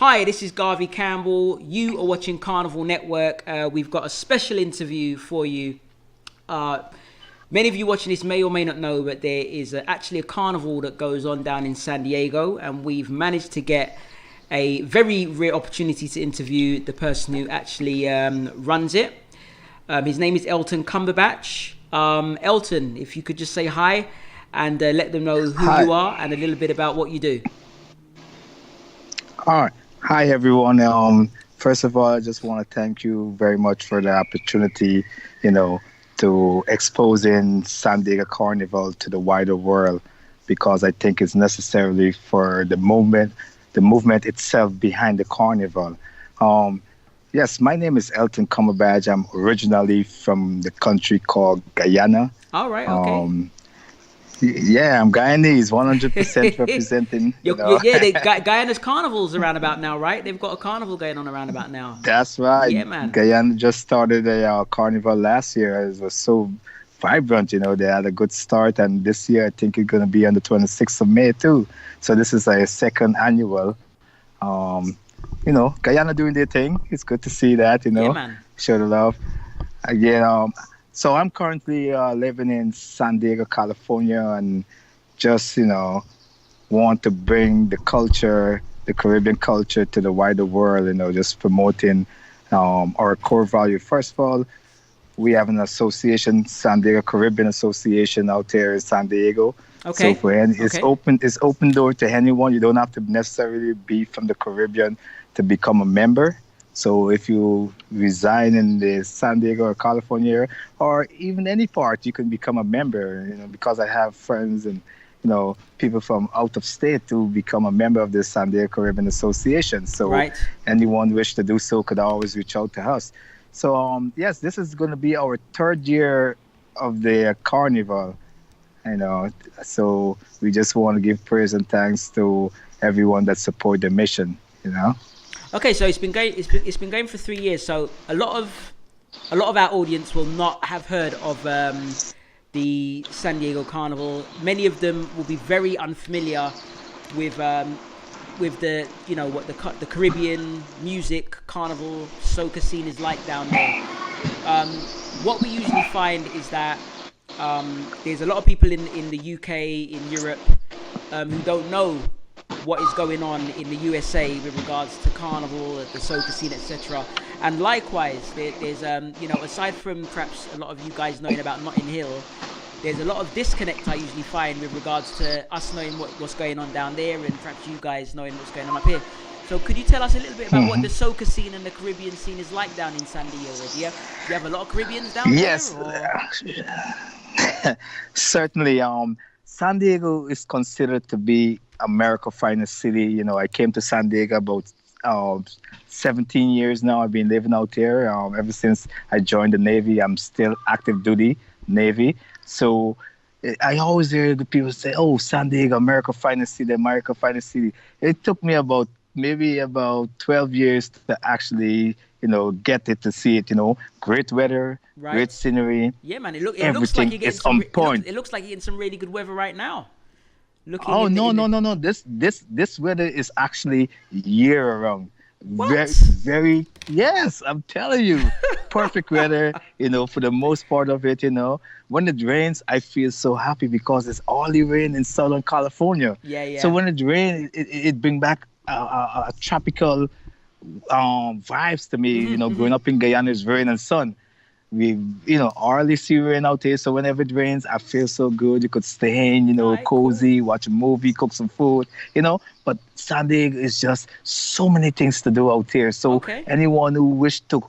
Hi, this is Garvey Campbell. You are watching Carnival Network. We've got a special interview for you. Many of you watching this may or may not know, but there is actually a carnival that goes on down in San Diego, and we've managed to get a very rare opportunity to interview the person who actually runs it. His name is Elton Cumberbatch. Elton, if you could just say hi and let them know who you are and a little bit about what you do. All right. Hi, everyone. First of all, I just want to thank you very much for the opportunity, to exposing San Diego Carnival to the wider world, because I think it's necessarily for the movement itself behind the carnival. Yes, my name is Elton Cumberbatch. I'm originally from the country called Guyana. All right, okay. Yeah, I'm Guyanese, 100% representing. Guyana's carnival's around about now, right? They've got a carnival going on around about now. That's right. Yeah, man. Guyana just started a carnival last year. It was so vibrant, they had a good start. And this year, I think it's going to be on the 26th of May, too. So this is a second annual. Guyana doing their thing. It's good to see that, Yeah, man. Show the love. Again, so I'm currently living in San Diego, California, and just, want to bring the culture, the Caribbean culture, to the wider world, just promoting our core value. First of all, we have an association, San Diego Caribbean Association out there in San Diego. Okay. So it's open door to anyone. You don't have to necessarily be from the Caribbean to become a member. So if you reside in the San Diego or California area, or even any part, you can become a member, because I have friends and, people from out of state to become a member of the San Diego Caribbean Association. So right. Anyone wish to do so could always reach out to us. So, yes, this is going to be our third year of the carnival, so we just want to give praise and thanks to everyone that support the mission, Okay, so it's been going for 3 years. So a lot of our audience will not have heard of the San Diego Carnival. Many of them will be very unfamiliar with the what the Caribbean music carnival soca scene is like down there. What we usually find is that there's a lot of people in the UK, in Europe, who don't know what is going on in the USA with regards to carnival, the soca scene, etc. And likewise, there's aside from perhaps a lot of you guys knowing about Notting Hill, there's a lot of disconnect I usually find with regards to us knowing what's going on down there, and perhaps you guys knowing what's going on up here. So could you tell us a little bit about what the soca scene and the Caribbean scene is like down in San Diego? Do you have a lot of Caribbeans down there? Yes, certainly. San Diego is considered to be America's finest city. I came to San Diego about 17 years now. I've been living out there ever since I joined the Navy. I'm still active duty Navy. So I always hear the people say, "Oh, San Diego, America's finest city, America's finest city." It took me about 12 years to actually, get it, to see it, great weather, right. Great scenery. Yeah, man. It looks everything like is on point. It looks like you're getting some really good weather right now. No. This weather is actually year round. What? Very, yes, I'm telling you. Perfect weather, for the most part of it, When it rains, I feel so happy because it's only rain in Southern California. Yeah. So when it rains, it brings back a tropical vibes to me, growing up in Guyana is rain and sun. We, hardly see rain out here. So whenever it rains, I feel so good. You could stay in, cozy, cool. Watch a movie, cook some food, But San Diego is just so many things to do out here. So anyone who wish to,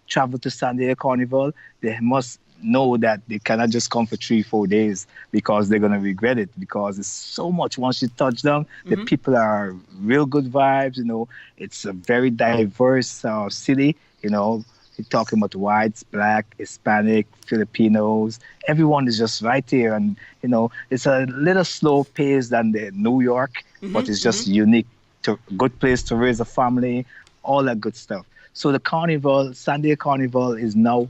travel to San Diego Carnival, they must know that they cannot just come for 3-4 days, because they're going to regret it, because it's so much. Once you touch down, the people are real good vibes, It's a very diverse city, You're talking about whites, black, Hispanic, Filipinos. Everyone is just right there. And, it's a little slow pace than the New York, but it's just unique, good place to raise a family, all that good stuff. So the carnival, San Diego Carnival, is now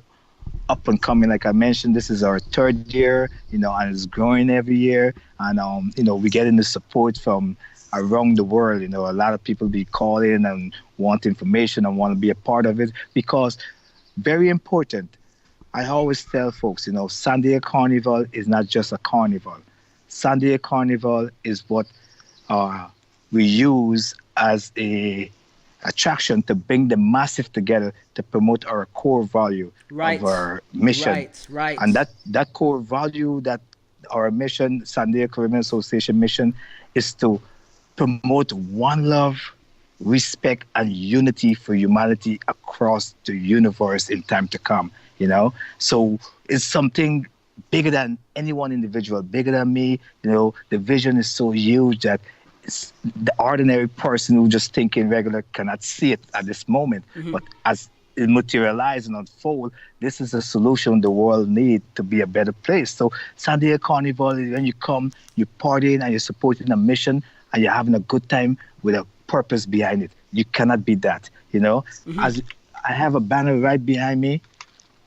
up and coming. Like I mentioned, this is our third year, and it's growing every year. And, we're getting the support from around the world. A lot of people be calling and want information and want to be a part of it, because very important. I always tell folks, San Diego Carnival is not just a carnival. San Diego Carnival is what we use as a attraction to bring the massive together to promote our core value of our mission. Right. And that core value, that our mission, San Diego Caribbean Association mission, is to promote one love, respect, and unity for humanity across the universe in time to come. So it's something bigger than any one individual, bigger than me. The vision is so huge that the ordinary person who just thinking regular cannot see it at this moment. But as it materializes and unfold, this is a solution the world needs to be a better place. So San Diego Carnival is when you come, you're partying and you're supporting a mission and you're having a good time with a purpose behind it. You cannot beat that, As I have a banner right behind me.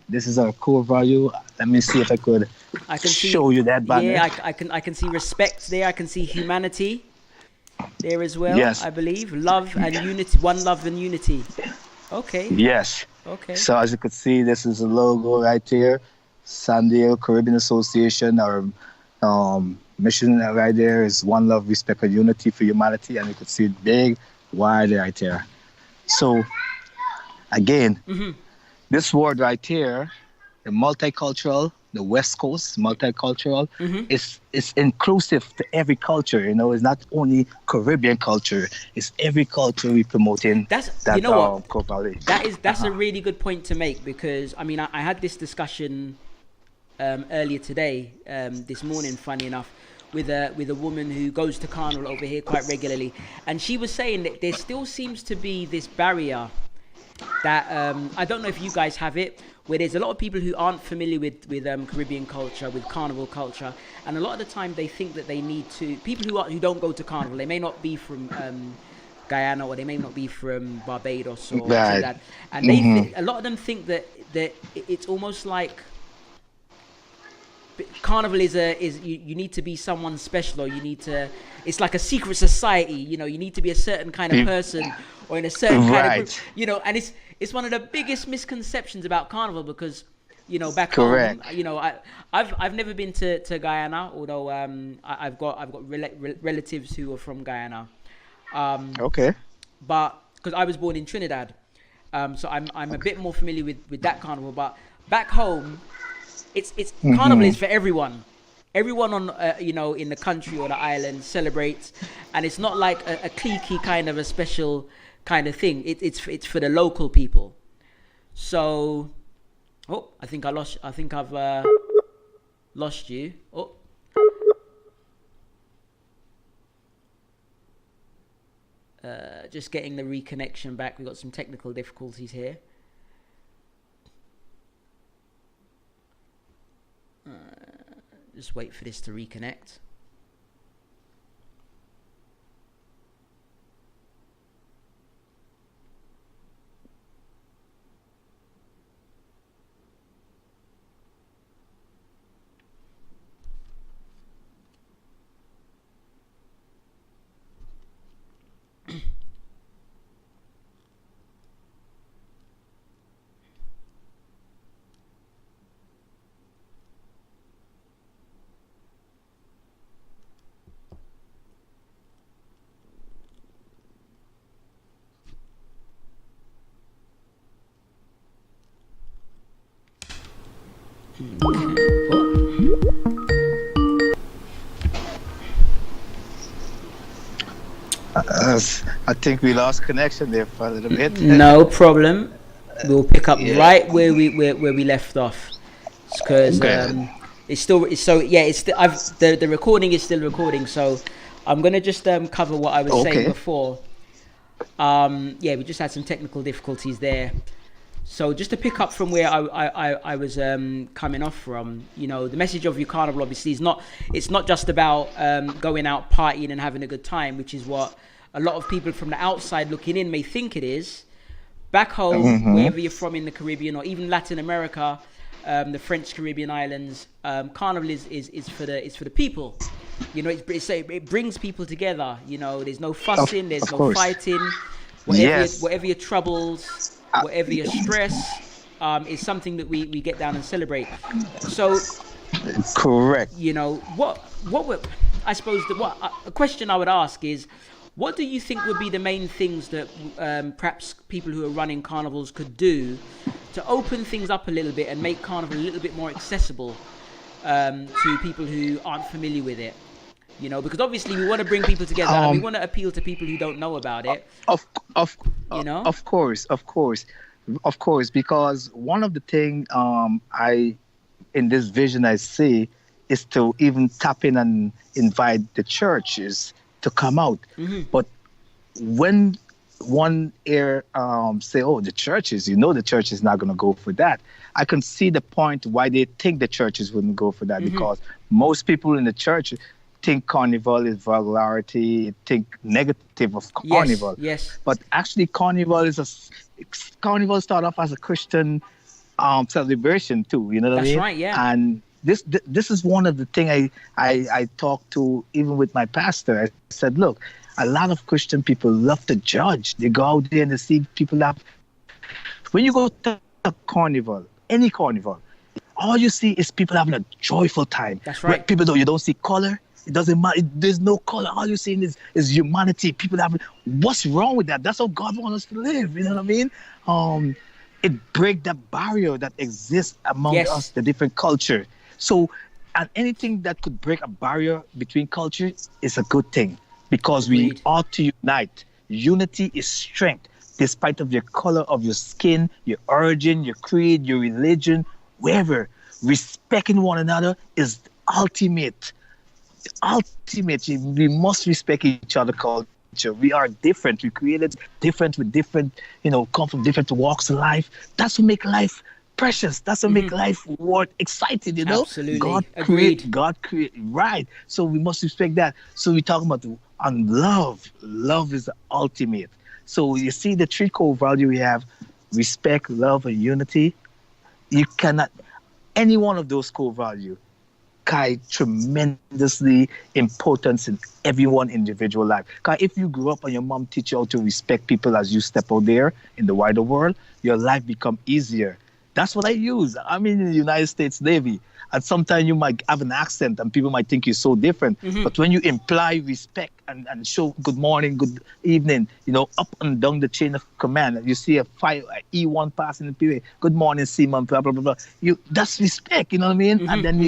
This is our core value. Let me see if I could show you that banner. Yeah, I can see respect there. I can see humanity there as well. Yes. I believe love and unity. One love and unity. Okay. Yes. Okay. So as you can see, this is a logo right here. San Diego Caribbean Association. Our mission right there is one love, respect, and unity for humanity. And you can see it big, wide right there. So again, this word right here, the multicultural, the West Coast multicultural, is inclusive to every culture. It's not only Caribbean culture; it's every culture we promoting. That's core value. That's a really good point to make, because I had this discussion earlier today, this morning, funny enough, with a woman who goes to Carnival over here quite regularly, and she was saying that there still seems to be this barrier that I don't know if you guys have it, where there's a lot of people who aren't familiar with Caribbean culture, with Carnival culture, and a lot of the time they think that they need to, people who don't go to Carnival, they may not be from Guyana, or they may not be from Barbados or that, and a lot of them think that it's almost like Carnival is you need to be someone special, or it's like a secret society, you need to be a certain kind of person or in a certain kind of group, and it's one of the biggest misconceptions about Carnival, because back home, I've never been to Guyana, although I've got relatives who are from Guyana, okay, but because I was born in Trinidad, so I'm a bit more familiar with that Carnival. But back home, it's Carnival is for everyone. Everyone on in the country or the island celebrates, and it's not like a cliquey kind of a special kind of thing. It's for the local people. So, I think I've lost you. Just getting the reconnection back. We've got some technical difficulties here. Just wait for this to reconnect. I think we lost connection there for a little bit. No problem. We'll pick up right where we left off, because the recording is still recording. So I'm gonna just cover what I was saying before. We just had some technical difficulties there. So just to pick up from where I was coming off from, the message of your Carnival obviously it's not just about going out partying and having a good time, which is what a lot of people from the outside looking in may think it is. Back home, wherever you're from in the Caribbean or even Latin America, the French Caribbean islands, Carnival is for the people. it brings people together. There's no fussing, there's no course. fighting. Yes. Whatever your troubles, whatever your stress, is something that we get down and celebrate. So, correct. What would, I suppose a question I would ask is, what do you think would be the main things that perhaps people who are running carnivals could do to open things up a little bit and make carnival a little bit more accessible to people who aren't familiar with it? Because obviously we want to bring people together and we want to appeal to people who don't know about it. Of course, because one of the things in this vision I see is to even tap in and invite the churches to come out. Mm-hmm. But when one ear say, oh, the churches, the church is not going to go for that. I can see the point why they think the churches wouldn't go for that, mm-hmm. because most people in the church think carnival is vulgarity, think negative of carnival. Yes. But actually carnival start off as a Christian celebration too, you know what I mean? That's right, yeah. And this is one of the things I talked to even with my pastor. I said, look, a lot of Christian people love to judge. They go out there and they see people have... When you go to a carnival, any carnival, all you see is people having a joyful time. That's right. People, you don't see color. It doesn't matter. There's no color. All you're seeing is humanity. People having... What's wrong with that? That's how God wants us to live. You know what I mean? It breaks that barrier that exists among us, the different culture. So, and anything that could break a barrier between cultures is a good thing, because we ought to unite. Unity is strength, despite of your color of your skin, your origin, your creed, your religion, wherever. Respecting one another is ultimate. We must respect each other's culture. We are different. We created different with different, come from different walks of life. That's what make life precious. That's what make life worth excited, Absolutely. God create, right. So we must respect that. So we're talking about love. Love is the ultimate. So you see the three core values we have: respect, love, and unity. You cannot, any one of those core values carry tremendously importance in everyone individual life. Because if you grew up and your mom teach you how to respect people as you step out there in the wider world, your life become easier. That's what I use. I'm in the United States Navy. And sometimes you might have an accent and people might think you're so different. Mm-hmm. But when you imply respect and show good morning, good evening, up and down the chain of command, you see a E1 passing the period, good morning, Seaman, blah, blah, blah, blah. That's respect, you know what I mean? Mm-hmm. And then,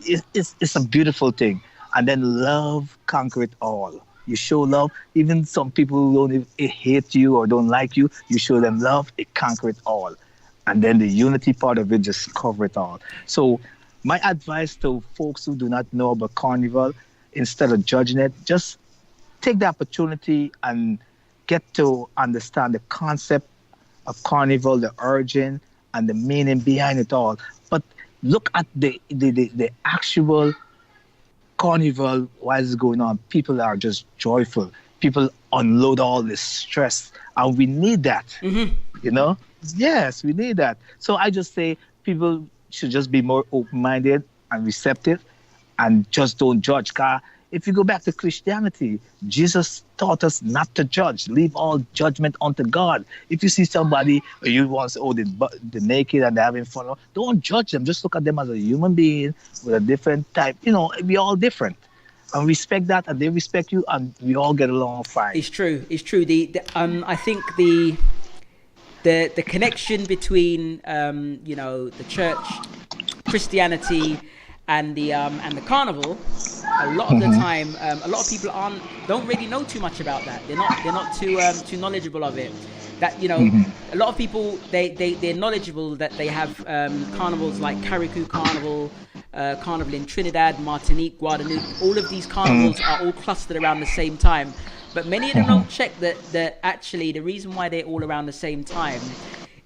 it's a beautiful thing. And then love conquer it all. You show love. Even some people who don't hate you or don't like you, you show them love, it conquer it all. And then the unity part of it just cover it all. So my advice to folks who do not know about Carnival, instead of judging it, just take the opportunity and get to understand the concept of Carnival, the origin, and the meaning behind it all. But look at the actual Carnival while it's going on. People are just joyful. People unload all this stress. And we need that, Yes, we need that. So I just say people should just be more open-minded and receptive and just don't judge. Because if you go back to Christianity, Jesus taught us not to judge. Leave all judgment unto God. If you see somebody, you want to say, they're naked and they're having fun, don't judge them. Just look at them as a human being with a different type. We're all different. And respect that, and they respect you, and we all get along fine. It's true. I think the connection between the church, Christianity, and the carnival, a lot of the time, a lot of people don't really know too much about that. They're not too knowledgeable of it. That a lot of people they're knowledgeable that they have carnivals like Carriacou Carnival, Carnival in Trinidad, Martinique, Guadeloupe. All of these carnivals are all clustered around the same time. But many of them don't check that actually the reason why they're all around the same time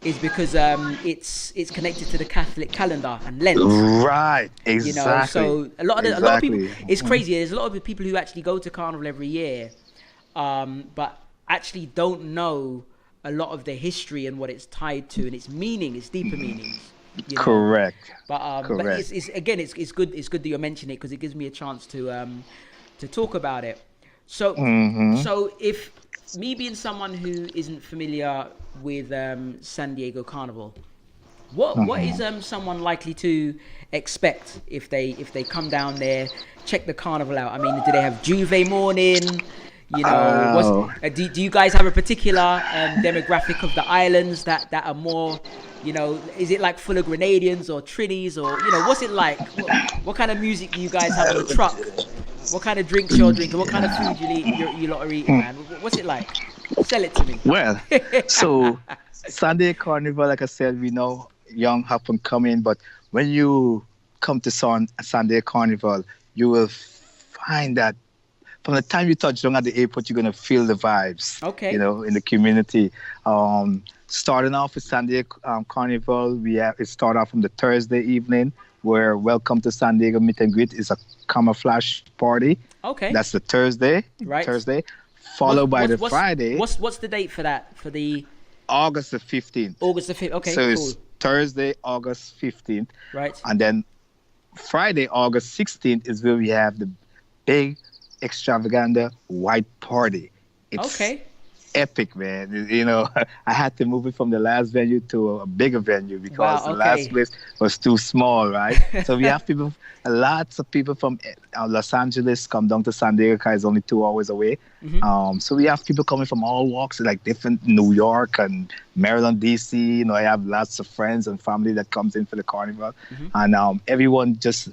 is because it's connected to the Catholic calendar and Lent. Right, exactly. So a lot of people, it's crazy. There's a lot of people who actually go to Carnival every year, but actually don't know a lot of the history and what it's tied to and its meaning, its deeper meanings. you know. Correct. But Correct. it's again, it's good. It's good that you're mentioning it because it gives me a chance to talk about it. So Mm-hmm. so if me being someone who isn't familiar with San Diego Carnival, what is someone likely to expect if they come down there, check the carnival out? I mean, do they have Juve morning? You know, Oh. do you guys have a particular demographic of the islands that are more, you know, is it like full of Grenadians or Trinis, or, you know, what's it like? What kind of music do you guys have on the truck? What kind of drinks you're drinking? What kind of food you lot are eating, man? What's it like? Sell it to me. Well, so Sunday Carnival, like I said, we know young up and coming, but when you come to Sunday Carnival, you will find that from the time you touch down at the airport, you're gonna feel the vibes. Okay. You know, in the community. Starting off with Sunday Carnival, it start off from the Thursday evening, where Welcome to San Diego Meet and Greet is a camouflage party. Okay. That's the Thursday. Right. Thursday, followed by the what's, Friday. What's the date for that? For the August the 15th. August the 5th. Okay, So cool. it's Thursday, August 15th. Right. And then Friday, August 16th is where we have the big extravaganza white party. It's Okay. epic, man. You know, I had to move it from the last venue to a bigger venue because Wow, the okay. last place was too small, right? So we have lots of people from Los Angeles come down to San Diego because it's only 2 hours away. Mm-hmm. So we have people coming from all walks, like different New York and Maryland, DC. You know, I have lots of friends and family that comes in for the carnival, Mm-hmm. and everyone just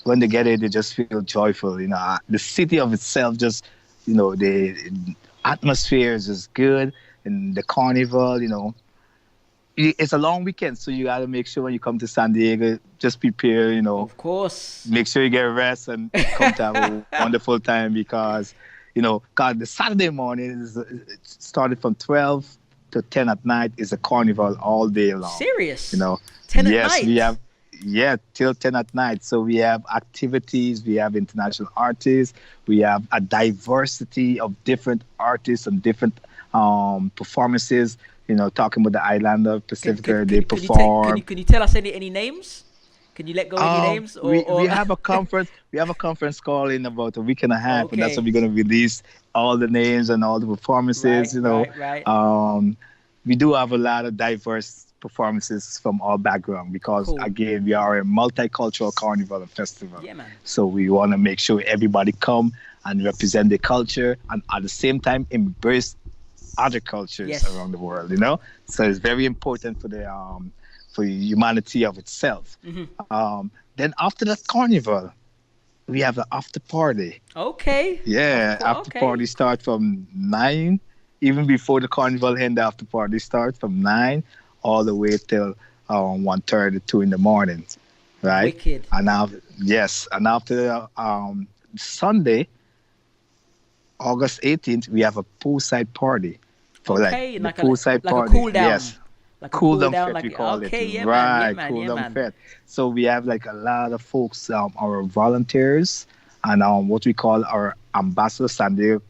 when they get it, they just feel joyful. You know, the city of itself just, you know, the atmosphere is just good, and the carnival, you know, it's a long weekend, so you got to make sure when you come to San Diego, just prepare, you know, Of course. make sure you get rest and come to have a wonderful time because, you know, God, the Saturday morning it started from 12 to 10 at night is a carnival all day long. Serious? You know, 10 at yes, night? we have, till 10 at night. So we have activities, we have international artists, we have a diversity of different artists and different performances. You know, talking about the Islander Pacifica, they perform. Can you tell us any names? Can you let go any names? Or, we have a conference. We have a conference call in about a week and a half, and that's Okay. when we're going to release all the names and all the performances. Right, you know, right. We do have a lot of diverse performances from all background because Cool. again, we are a multicultural carnival and festival. Yeah, man. So we want to make sure everybody come and represent the culture, and at the same time embrace other cultures Yes. around the world. You know, so it's very important for the for humanity of itself. Mm-hmm. Then after that carnival, we have the after party. Okay. Yeah, after Okay. party start from 9, even before the carnival end. After party starts from 9 all the way till 1:30, 2 in the morning, right? Wicked. And now, yes, and after Sunday, August 18th, we have a poolside party for Okay, like the like poolside a party. cool down. Yes. Like a Cool down down, fete, like we call okay, it. yeah, Right, man, cool yeah, down man. fete. So we have like a lot of folks, our volunteers, and what we call our ambassador, San Diego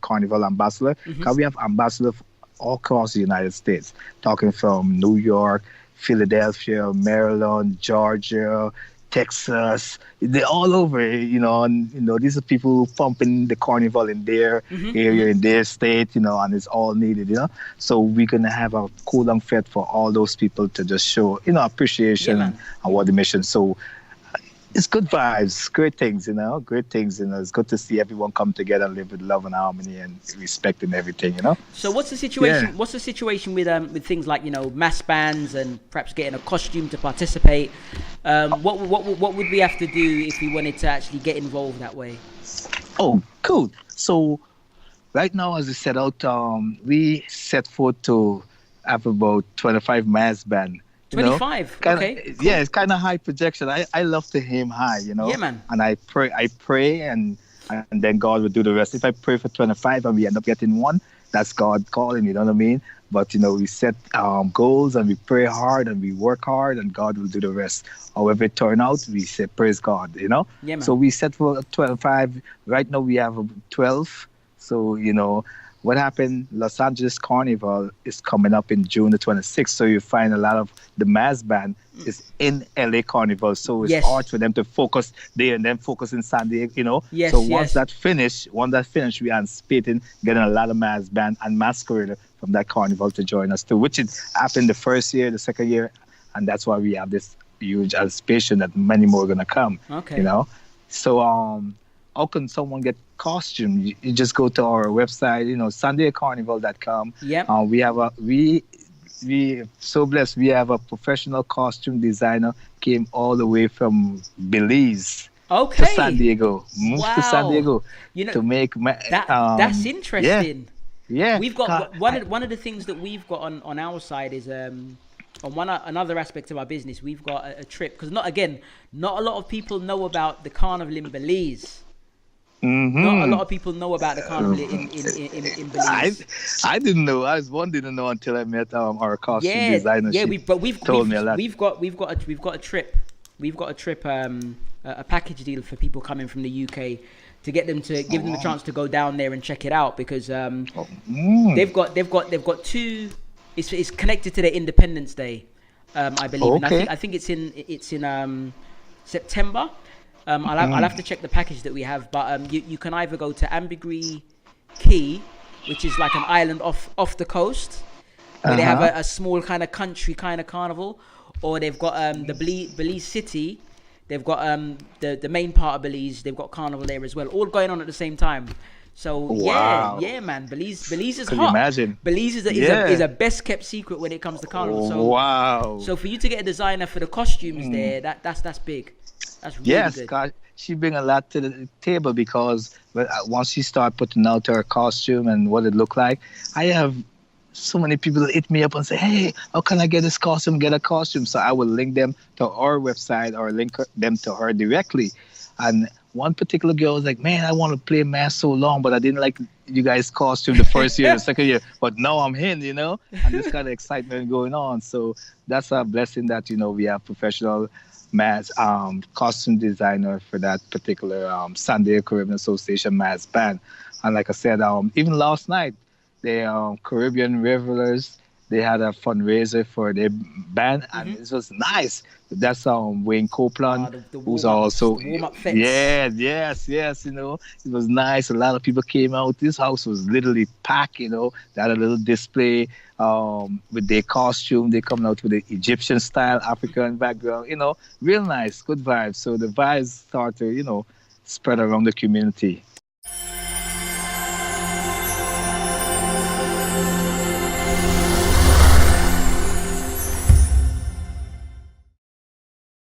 Carnival ambassador. Because we have ambassadors all across the United States, talking from New York, Philadelphia, Maryland, Georgia, Texas. They're all over, you know, and you know these are people who pumping the carnival in their area, in their state, you know, and it's all needed, you know. So we're gonna have a cool down fete for all those people to just show, you know, appreciation Yeah, man. and what the mission. So it's good vibes, great things, you know, great things, you know. It's good to see everyone come together and live with love and harmony and respect and everything, you know. So what's the situation? Yeah. What's the situation with things like, you know, mass bands and perhaps getting a costume to participate? What would we have to do if we wanted to actually get involved that way? Oh, cool. So right now, as I set out, we set forth to have about 25 mass band. You know? 25. Kinda, Okay. Cool. Yeah, it's kind of high projection. I love to aim high, you know. Yeah, man. And I pray, and then God will do the rest. If I pray for 25 and we end up getting one, that's God calling. You know what I mean? But you know, we set goals and we pray hard and we work hard, and God will do the rest. However it turn out, we say praise God. You know. Yeah, man. So we set for 25. Right now we have 12. So you know, what happened? Los Angeles Carnival is coming up in June the 26th, so you find a lot of the mass band is in LA Carnival, so it's Yes. hard for them to focus there and then focus in San Diego, Yes, So yes. once that finished, we are anticipating getting a lot of mass band and masquerader from that carnival to join us too, which it happened the first year, the second year, and that's why we have this huge anticipation that many more are gonna come. Okay. So how can someone get costume? You just go to our website, SanDiegoCarnival.com. Yep. We so blessed. We have a professional costume designer came all the way from Belize Okay. to San Diego, moved to San Wow. Diego You know, to make that's interesting. Yeah, We've got one of the things that we've got on our side is on another aspect of our business. We've got a trip because not a lot of people know about the carnival in Belize. Not a lot of people know about the carnival in Belize. I didn't know. I was one didn't know until I met our costume designer. Yeah, She we've told me a lot. We've got a trip. We've got a trip, a package deal for people coming from the UK to get them to give them a chance to go down there and check it out because they've got two. It's connected to their Independence Day, I believe. Okay. And I think it's in September. I'll have to check the package that we have, but you can either go to Ambergris Key, which is like an island off the coast, where they have a small kind of country kind of carnival, or they've got the Belize City. They've got the main part of Belize. They've got carnival there as well, all going on at the same time. So Wow. yeah, man. Belize is Can hot. you imagine? Belize is a best kept secret when it comes to carnival. So Wow. So for you to get a designer for the costumes there, that's big. That's really Yes, good. God, she bring a lot to the table because once she start putting out her costume and what it look like, I have so many people hit me up and say, "Hey, how can I get this costume? Get a costume?" So I will link them to our website or link them to her directly. And one particular girl was like, "Man, I want to play mask so long, but I didn't like you guys' costume the first year, the second year, but now I'm in, and this kind of excitement going on." So that's a blessing that we have professional mass costume designer for that particular San Diego Caribbean Association mass band. And like I said, even last night, the Caribbean Revelers, they had a fundraiser for their band, and it was nice. That's Wayne Copeland, the who's warm-up- also the warm-up fence. yes. It was nice. A lot of people came out. This house was literally packed. They had a little display with their costume. They coming out with the Egyptian style, African background. Real nice, good vibes. So the vibes start to spread around the community.